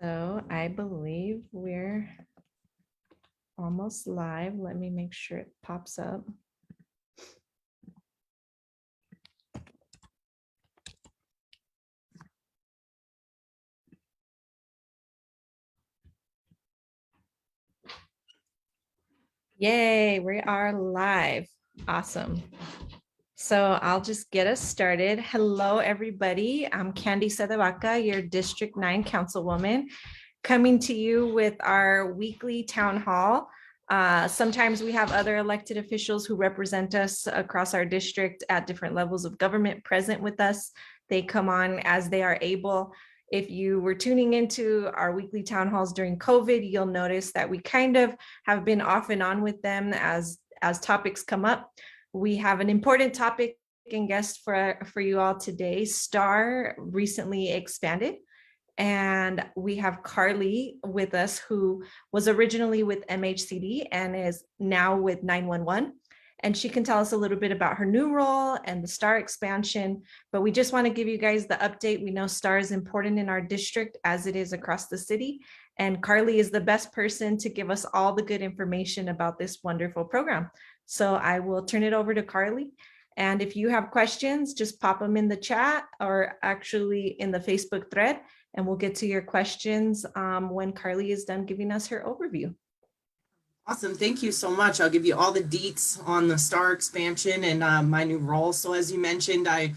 So I believe we're almost live. Let me make sure it pops up. Yay, we are live. Awesome. So I'll just get us started. Hello, everybody. I'm Candy Sedevaca, your District 9 Councilwoman, coming to you with our weekly town hall. Sometimes we have other elected officials who represent us across our district at different levels of government present with us. They come on as they are able. If you were tuning into our weekly town halls during COVID, you'll notice that we kind of have been off and on with them as topics come up. We have an important topic and guest for you all today. STAR recently expanded, and we have Carleigh with us, who was originally with MHCD and is now with 911. And she can tell us a little bit about her new role and the STAR expansion. But we just want to give you guys the update. We know STAR is important in our district as it is across the city. And Carleigh is the best person to give us all the good information about this wonderful program. So I will turn it over to Carleigh. And if you have questions, just pop them in the chat or actually in the Facebook thread, and we'll get to your questions when Carleigh is done giving us her overview. Awesome. Thank you so much. I'll give you all the deets on the STAR expansion and my new role. So as you mentioned, I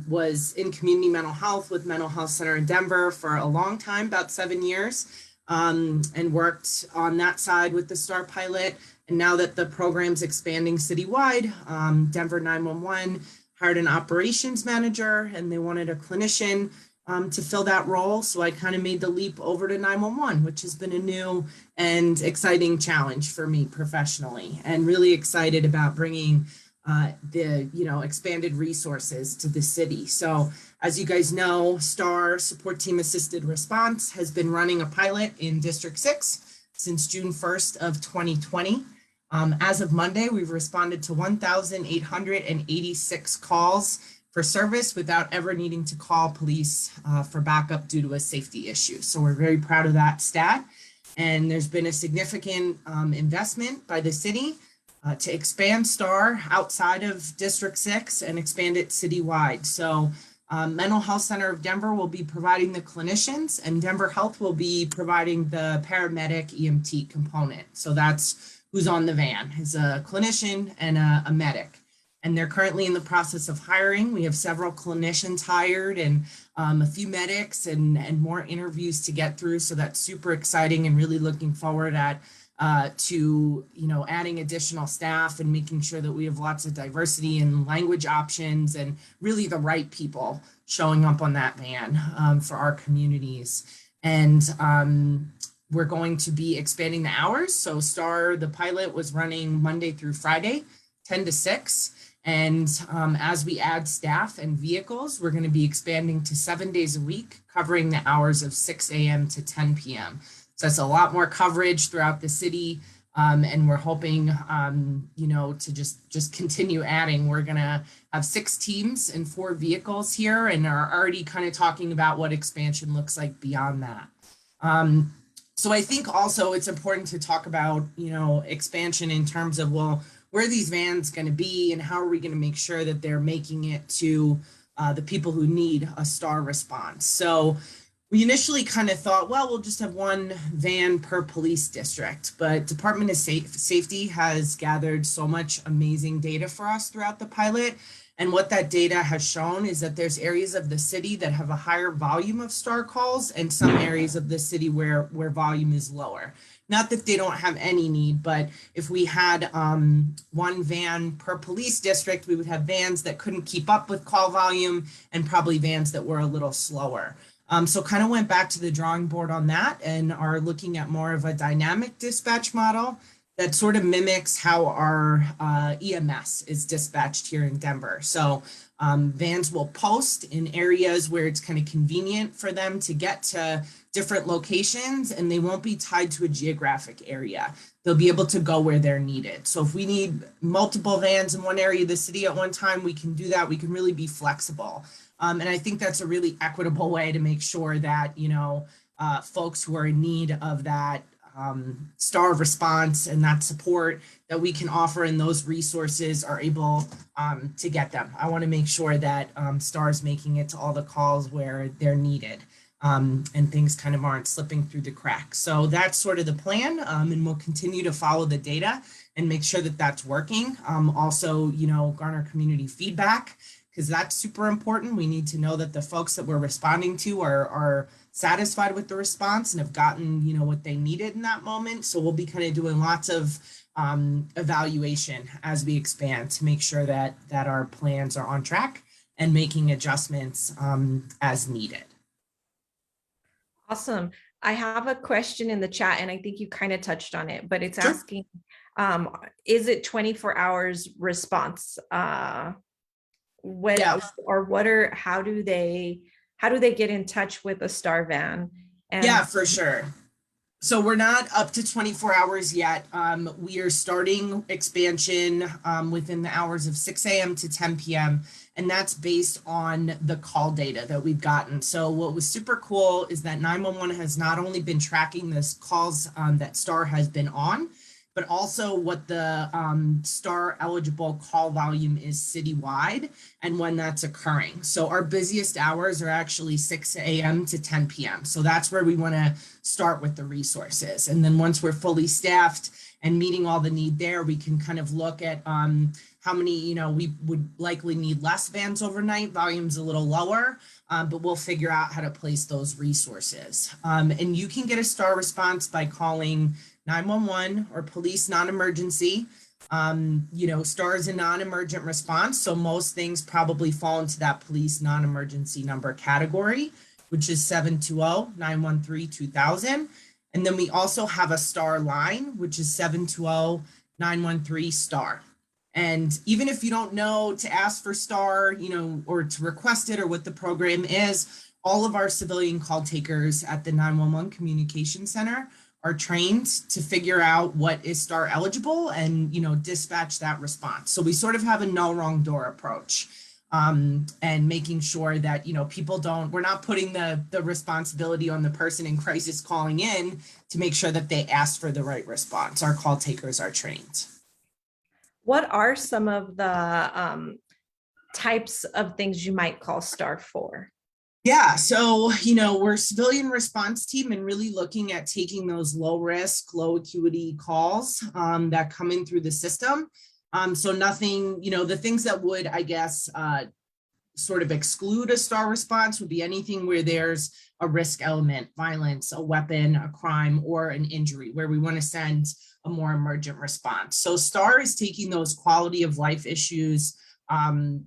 was in community mental health with Mental Health Center in Denver for a long time, about 7 years, and worked on that side with the STAR pilot. And now that the program's expanding citywide, Denver 911 hired an operations manager, and they wanted a clinician to fill that role. So I kind of made the leap over to 911, which has been a new and exciting challenge for me professionally, and really excited about bringing the expanded resources to the city. So as you guys know, STAR Support Team Assisted Response has been running a pilot in District 6 since June 1st of 2020. As of Monday, we've responded to 1,886 calls for service without ever needing to call police for backup due to a safety issue. So we're very proud of that stat. And there's been a significant investment by the city to expand STAR outside of District 6 and expand it citywide. So Mental Health Center of Denver will be providing the clinicians, and Denver Health will be providing the paramedic EMT component. So that's who's on the van, is a clinician and a medic. And they're currently in the process of hiring. We have several clinicians hired and a few medics and more interviews to get through. So that's super exciting, and really looking forward to adding additional staff and making sure that we have lots of diversity and language options and really the right people showing up on that van for our communities. And we're going to be expanding the hours. So STAR, the pilot, was running Monday through Friday, 10 to 6. And as we add staff and vehicles, we're going to be expanding to 7 days a week, covering the hours of 6 a.m. to 10 p.m. So that's a lot more coverage throughout the city. And we're hoping, to just continue adding. We're going to have 6 teams and 4 vehicles here, and are already kind of talking about what expansion looks like beyond that. So I think also it's important to talk about, expansion in terms of, well, where are these vans going to be, and how are we going to make sure that they're making it to the people who need a STAR response? So we initially kind of thought, well, we'll just have 1 van per police district, but Department of Safety has gathered so much amazing data for us throughout the pilot. And what that data has shown is that there's areas of the city that have a higher volume of STAR calls, and some areas of the city where volume is lower. Not that they don't have any need, but if we had 1 van per police district, we would have vans that couldn't keep up with call volume, and probably vans that were a little slower. So kind of went back to the drawing board on that, and are looking at more of a dynamic dispatch model that sort of mimics how our EMS is dispatched here in Denver. So vans will post in areas where it's kind of convenient for them to get to different locations, and they won't be tied to a geographic area. They'll be able to go where they're needed. So if we need multiple vans in one area of the city at one time, we can do that. We can really be flexible. And I think that's a really equitable way to make sure that, folks who are in need of that star response and that support that we can offer, and those resources are able to get them. I want to make sure that STAR is making it to all the calls where they're needed, and things kind of aren't slipping through the cracks. So that's sort of the plan, and we'll continue to follow the data and make sure that that's working. Also, garner community feedback, because that's super important. We need to know that the folks that we're responding to are satisfied with the response and have gotten, what they needed in that moment. So we'll be kind of doing lots of evaluation as we expand to make sure that our plans are on track and making adjustments as needed. Awesome. I have a question in the chat, and I think you kind of touched on it, but it's Sure. asking, is it 24 hours response? Yeah. How do they get in touch with a STAR van? Yeah, for sure. So we're not up to 24 hours yet. We are starting expansion within the hours of 6 a.m. to 10 p.m. And that's based on the call data that we've gotten. So what was super cool is that 911 has not only been tracking this calls that STAR has been on, but also what the STAR eligible call volume is citywide and when that's occurring. So our busiest hours are actually 6 a.m. to 10 p.m. So that's where we want to start with the resources. And then once we're fully staffed and meeting all the need there, we can kind of look at how many, we would likely need less vans overnight, volume's a little lower, but we'll figure out how to place those resources. And you can get a STAR response by calling 911 or police non-emergency. STAR is a non-emergent response, so most things probably fall into that police non-emergency number category, which is 720-913-2000. And then we also have a STAR line, which is 720-913-STAR. And even if you don't know to ask for STAR, or to request it or what the program is, all of our civilian call takers at the 911 Communication Center are trained to figure out what is STAR eligible and, dispatch that response. So we sort of have a no wrong door approach, and making sure that, we're not putting the responsibility on the person in crisis calling in to make sure that they ask for the right response. Our call takers are trained. What are some of the types of things you might call STAR for? Yeah, so, we're a civilian response team and really looking at taking those low risk, low acuity calls that come in through the system. So nothing, the things that would, I guess, sort of exclude a STAR response would be anything where there's a risk element, violence, a weapon, a crime, or an injury, where we want to send a more emergent response. So STAR is taking those quality of life issues,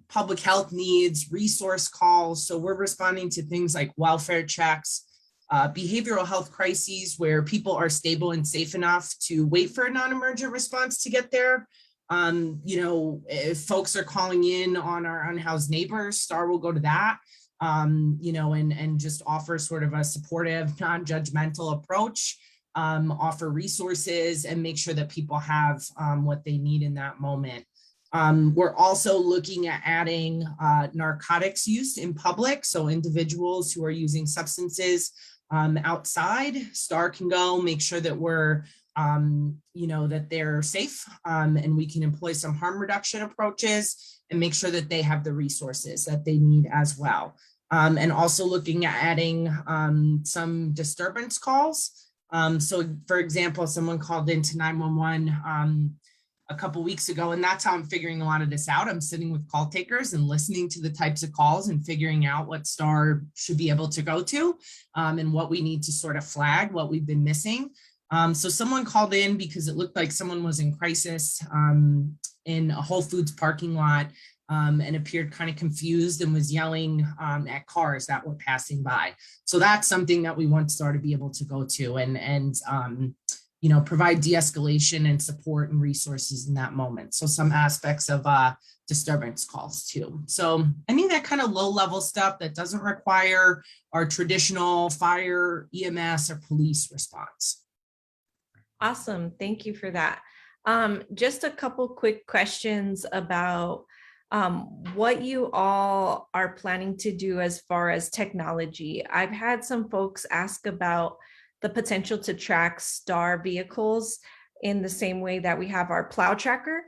public health needs, resource calls. So we're responding to things like welfare checks, behavioral health crises where people are stable and safe enough to wait for a non-emergent response to get there. If folks are calling in on our unhoused neighbors, STAR will go to that, and just offer sort of a supportive, non-judgmental approach, offer resources and make sure that people have what they need in that moment. We're also looking at adding narcotics use in public. So individuals who are using substances outside, STAR can go make sure that we're, that they're safe, and we can employ some harm reduction approaches and make sure that they have the resources that they need as well. And also looking at adding some disturbance calls. So for example, someone called into 911 a couple weeks ago, and that's how I'm figuring a lot of this out. I'm sitting with call takers and listening to the types of calls and figuring out what STAR should be able to go to, and what we need to sort of flag, what we've been missing. So someone called in because it looked like someone was in crisis in a Whole Foods parking lot, and appeared kind of confused and was yelling at cars that were passing by. So that's something that we want STAR to be able to go to and provide de-escalation and support and resources in that moment. So some aspects of disturbance calls too. So any of that kind of low level stuff that doesn't require our traditional fire, EMS, or police response. Awesome. Thank you for that. Just a couple quick questions about what you all are planning to do as far as technology. I've had some folks ask about the potential to track STAR vehicles in the same way that we have our plow tracker.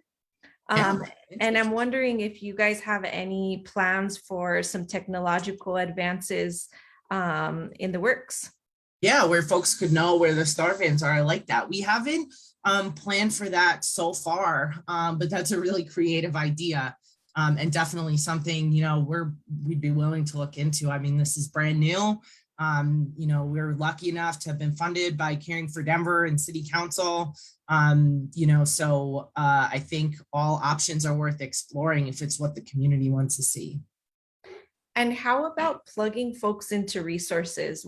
Yeah, Um, and I'm wondering if you guys have any plans for some technological advances in the works. yeah, where folks could know where the star vans are. I like that. We haven't planned for that so far, but that's a really creative idea. And definitely something, we'd be willing to look into. I mean, this is brand new. We're lucky enough to have been funded by Caring for Denver and City Council. I think all options are worth exploring if it's what the community wants to see. And how about plugging folks into resources?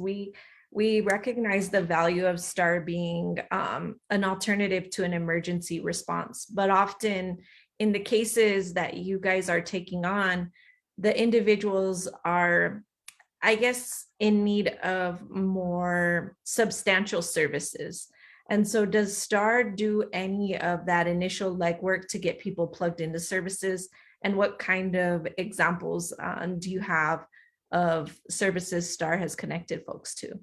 We recognize the value of STAR being an alternative to an emergency response, but often in the cases that you guys are taking on, the individuals are, I guess, in need of more substantial services. And so does STAR do any of that initial legwork to get people plugged into services? And what kind of examples do you have of services STAR has connected folks to?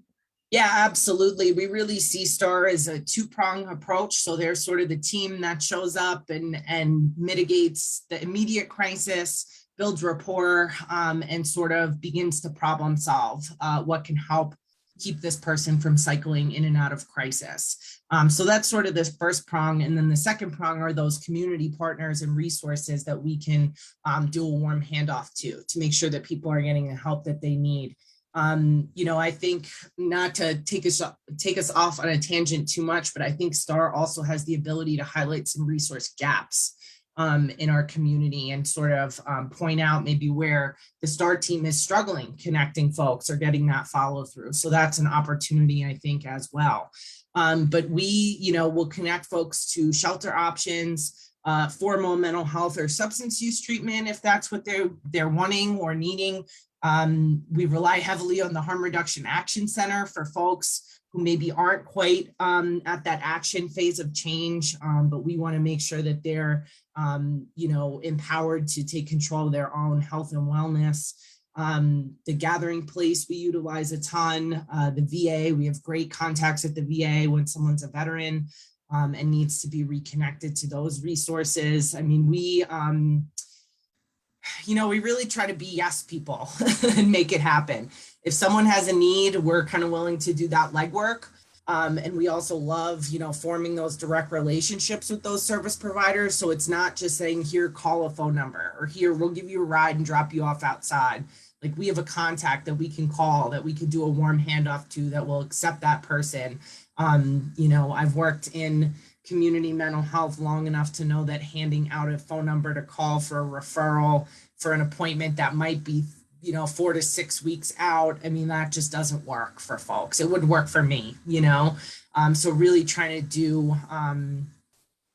Yeah, absolutely. We really see STAR as a two-prong approach. So they're sort of the team that shows up and mitigates the immediate crisis, builds rapport, and sort of begins to problem solve what can help keep this person from cycling in and out of crisis. So that's sort of this first prong. And then the second prong are those community partners and resources that we can do a warm handoff to make sure that people are getting the help that they need. I think, not to take us off on a tangent too much, but I think STAR also has the ability to highlight some resource gaps in our community and sort of point out maybe where the STAR team is struggling connecting folks or getting that follow through. So that's an opportunity, I think, as well. But we, will connect folks to shelter options, formal mental health or substance use treatment if that's what they're wanting or needing. We rely heavily on the Harm Reduction Action Center for folks who maybe aren't quite at that action phase of change, but we want to make sure that they're, empowered to take control of their own health and wellness. The gathering place we utilize a ton. The VA, we have great contacts at the VA when someone's a veteran and needs to be reconnected to those resources. I mean, we really try to be yes people and make it happen. If someone has a need, we're kind of willing to do that legwork. And we also love, forming those direct relationships with those service providers. So it's not just saying, here, call a phone number, or here, we'll give you a ride and drop you off outside. Like, we have a contact that we can call, that we could do a warm handoff to, that will accept that person. I've worked in community mental health long enough to know that handing out a phone number to call for a referral for an appointment that might be 4 to 6 weeks out, I mean, that just doesn't work for folks. It would work for me. So really trying to do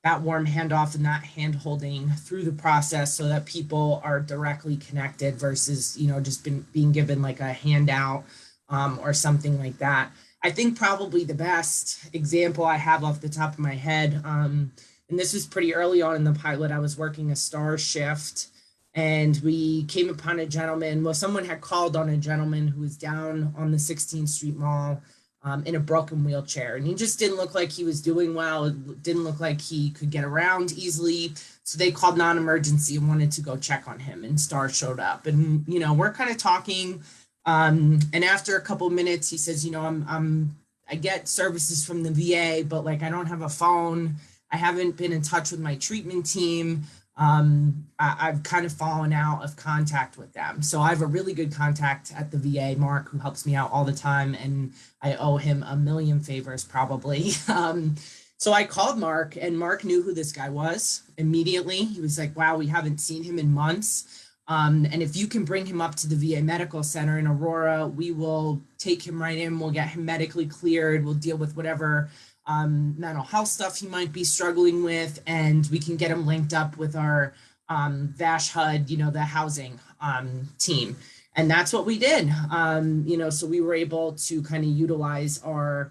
that warm handoff and that hand holding through the process so that people are directly connected versus just being given like a handout or something like that. I think probably the best example I have off the top of my head, and this was pretty early on in the pilot, I was working a STAR shift and we came upon a gentleman. Well, someone had called on a gentleman who was down on the 16th Street Mall in a broken wheelchair. And he just didn't look like he was doing well. It didn't look like he could get around easily. So they called non-emergency and wanted to go check on him. And STAR showed up. And, we're kind of talking. And after a couple of minutes, he says, I get services from the VA, but like, I don't have a phone. I haven't been in touch with my treatment team. I've kind of fallen out of contact with them. So I have a really good contact at the VA, Mark, who helps me out all the time. And I owe him a million favors probably. So I called Mark, and Mark knew who this guy was immediately. He was like, wow, we haven't seen him in months. And if you can bring him up to the VA Medical Center in Aurora, we will take him right in. We'll get him medically cleared. We'll deal with whatever mental health stuff he might be struggling with, and we can get him linked up with our VASH HUD, the housing team. And that's what we did. So we were able to kind of utilize our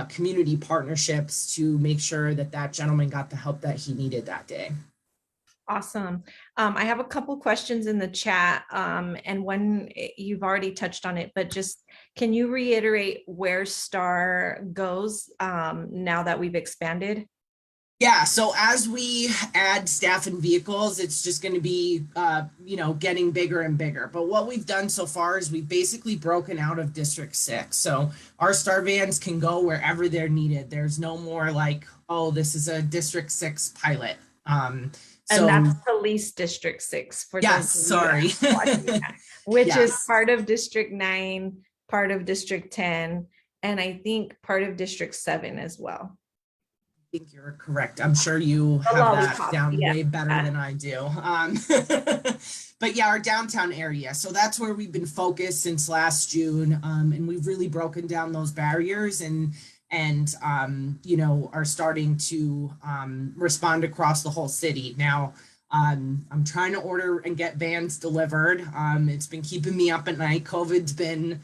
community partnerships to make sure that that gentleman got the help that he needed that day. Awesome. I have a couple questions in the chat, and one you've already touched on it, but just can you reiterate where STAR goes now that we've expanded? Yeah, so as we add staff and vehicles, it's just going to be, getting bigger and bigger. But what we've done so far is we've basically broken out of District 6. So our Star vans can go wherever they're needed. There's no more like, oh, this is a District 6 pilot. And So that's Police District 6 for yes, those of you sorry. watching that, which is Yes. part of District 9, part of District 10, and I think part of District 7 as well. Think you're correct. I'm sure you The have that lollipop, down yeah. way better than I do. But yeah, our downtown area. So that's where we've been focused since last June, and we've really broken down those barriers and are starting to respond across the whole city. Now, I'm trying to order and get vans delivered. It's been keeping me up at night. COVID's been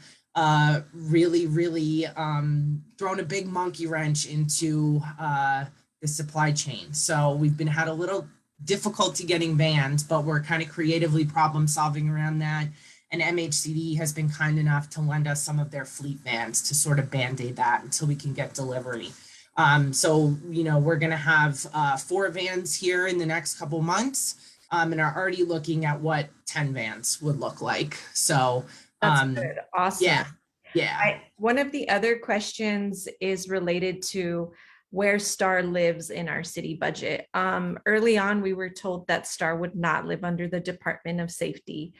really thrown a big monkey wrench into the supply chain. So we've been had a little difficulty getting vans, but we're kind of creatively problem solving around that. And MHCD has been kind enough to lend us some of their fleet vans to sort of band-aid that until we can get delivery. We're going to have 4 vans here in the next couple months, and are already looking at what 10 vans would look like. So That's good. Awesome. yeah. One of the other questions is related to where STAR lives in our city budget. Early on, we were told that STAR would not live under the Department of Safety.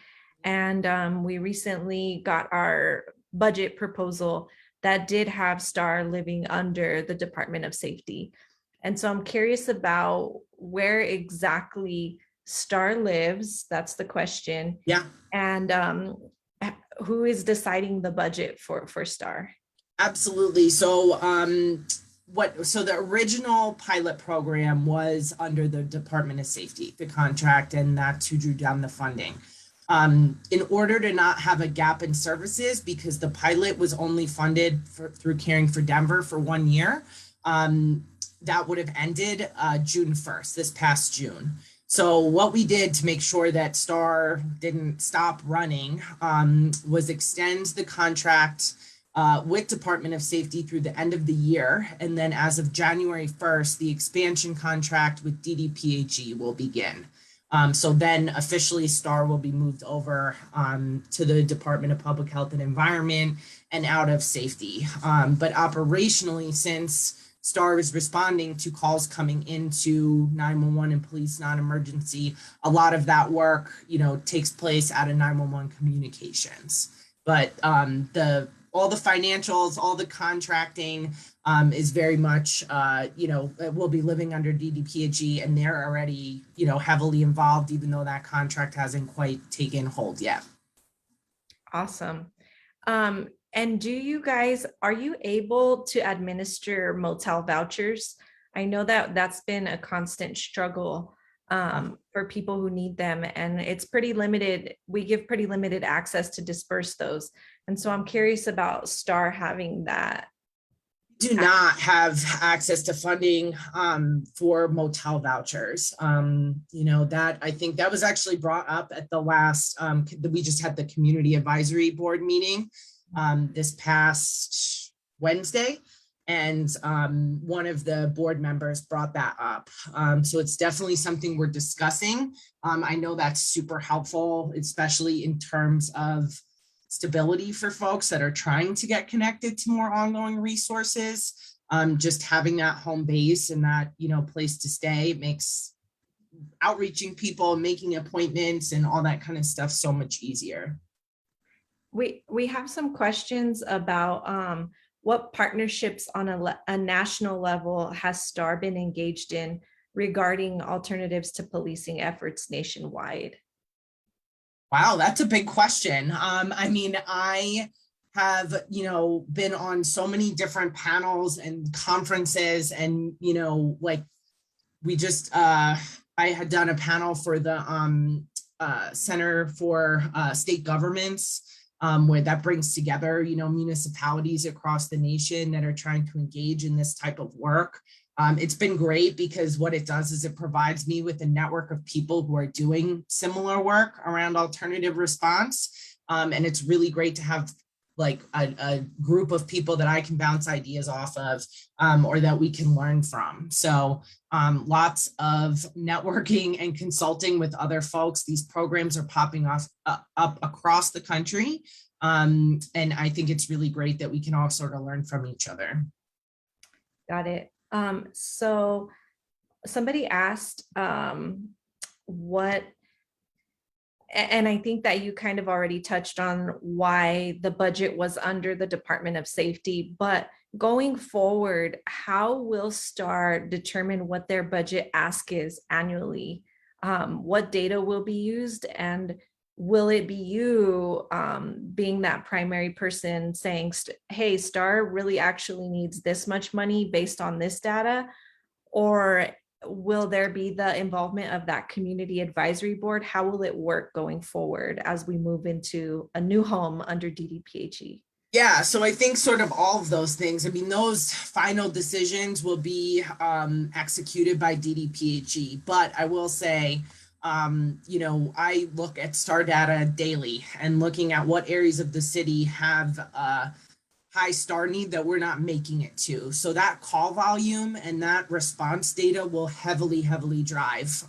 And we recently got our budget proposal that did have STAR living under the Department of Safety. And so I'm curious about where exactly STAR lives. That's the question. Yeah. And who is deciding the budget for STAR? Absolutely. So the original pilot program was under the Department of Safety, the contract, and that's who drew down the funding. In order to not have a gap in services, because the pilot was only funded through Caring for Denver for 1 year, that would have ended June 1st, this past June. So what we did to make sure that STAR didn't stop running was extend the contract with Department of Safety through the end of the year. And then as of January 1st, the expansion contract with DDPHE will begin. So then officially STAR will be moved over to the Department of Public Health and Environment and out of safety. But operationally, since STAR is responding to calls coming into 911 and police non-emergency, a lot of that work, takes place out of 911 communications. But all the financials, all the contracting is very much, will be living under DDPHE, and they're already, heavily involved, even though that contract hasn't quite taken hold yet. Awesome. And are you able to administer motel vouchers? I know that that's been a constant struggle for people who need them, and it's pretty limited. We give pretty limited access to disperse those. And so I'm curious about STAR having that. Do not have access to funding for motel vouchers. That I think that was actually brought up at the last, we just had the community advisory board meeting this past Wednesday. And one of the board members brought that up. So it's definitely something we're discussing. I know that's super helpful, especially in terms of stability for folks that are trying to get connected to more ongoing resources. Just having that home base and that, place to stay makes outreaching people, making appointments and all that kind of stuff so much easier. We have some questions about what partnerships on a national level has STAR been engaged in regarding alternatives to policing efforts nationwide? Wow, that's a big question. I have, been on so many different panels and conferences and, we just, I had done a panel for the Center for State Governments, where that brings together, municipalities across the nation that are trying to engage in this type of work. It's been great because what it does is it provides me with a network of people who are doing similar work around alternative response. And it's really great to have like a group of people that I can bounce ideas off of, or that we can learn from. So lots of networking and consulting with other folks. These programs are popping off up across the country. And I think it's really great that we can all sort of learn from each other. Got it. So somebody asked what, and I think that you kind of already touched on why the budget was under the Department of Safety, but going forward, how will STAR determine what their budget ask is annually? What data will be used, and will it be you being that primary person saying, hey, STAR really actually needs this much money based on this data? Or will there be the involvement of that community advisory board? How will it work going forward as we move into a new home under DDPHE? Yeah, so I think sort of all of those things. I mean, those final decisions will be executed by DDPHE, but I will say, I look at STAR data daily and looking at what areas of the city have high STAR need that we're not making it to. So that call volume and that response data will heavily drive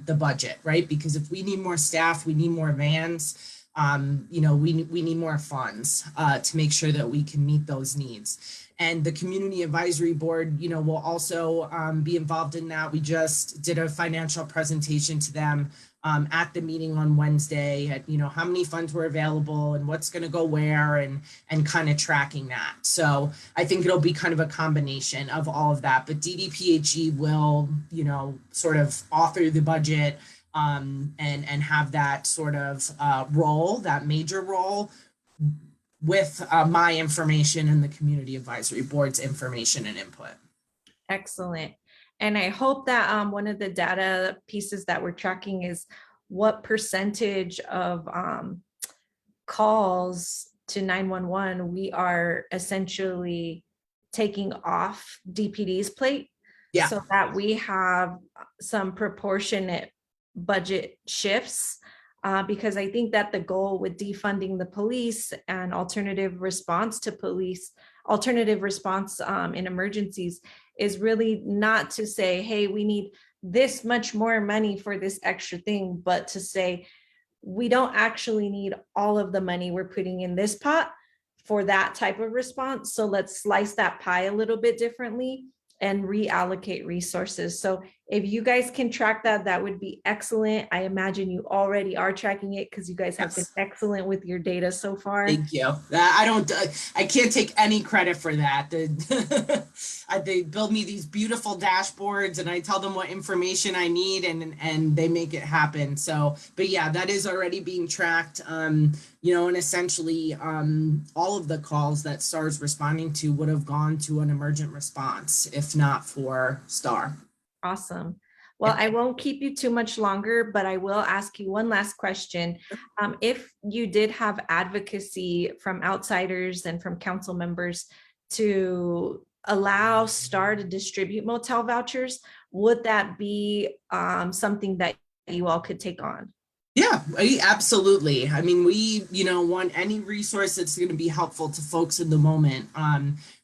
the budget, right? Because if we need more staff, we need more vans, we need more funds to make sure that we can meet those needs. And the community advisory board, will also be involved in that. We just did a financial presentation to them at the meeting on Wednesday at, how many funds were available and what's going to go where, and kind of tracking that. So I think it'll be kind of a combination of all of that, but DDPHE will, sort of author the budget and have that sort of role, that major role, with my information and the community advisory board's information and input. Excellent. And I hope that one of the data pieces that we're tracking is what percentage of calls to 911 we are essentially taking off DPD's plate, Yeah. so that we have some proportionate budget shifts. Because I think that the goal with defunding the police and alternative response in emergencies is really not to say, hey, we need this much more money for this extra thing, but to say, we don't actually need all of the money we're putting in this pot for that type of response. So let's slice that pie a little bit differently and reallocate resources. So if you guys can track that, that would be excellent. I imagine you already are tracking it because you guys have been excellent with your data so far. Thank you. I can't take any credit for that. They build me these beautiful dashboards and I tell them what information I need and they make it happen. So, but yeah, that is already being tracked. And essentially all of the calls that STAR's responding to would have gone to an emergent response if not for STAR. Awesome. Well, I won't keep you too much longer, but I will ask you one last question. If you did have advocacy from outsiders and from council members to allow STAR to distribute motel vouchers, would that be something that you all could take on? Yeah, absolutely. I mean, we, want any resource that's going to be helpful to folks in the moment.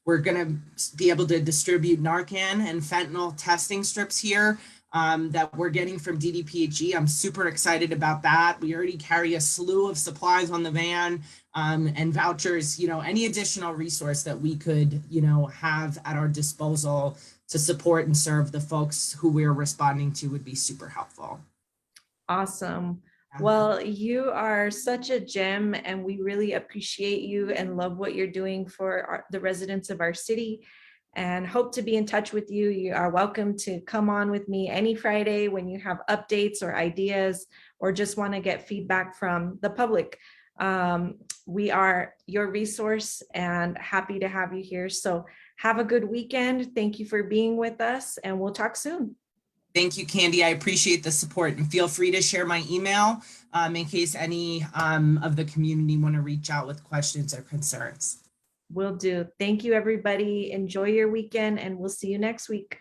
We're going to be able to distribute Narcan and fentanyl testing strips here that we're getting from DDPHE. I'm super excited about that. We already carry a slew of supplies on the van and vouchers, any additional resource that we could, have at our disposal to support and serve the folks who we're responding to would be super helpful. Awesome. Well, you are such a gem and we really appreciate you and love what you're doing for the residents of our city and hope to be in touch with you. You are welcome to come on with me any Friday when you have updates or ideas or just want to get feedback from the public. We are your resource and happy to have you here. So have a good weekend. Thank you for being with us and we'll talk soon. Thank you, Candy. I appreciate the support and feel free to share my email in case any of the community want to reach out with questions or concerns. Will do. Thank you, everybody. Enjoy your weekend and we'll see you next week.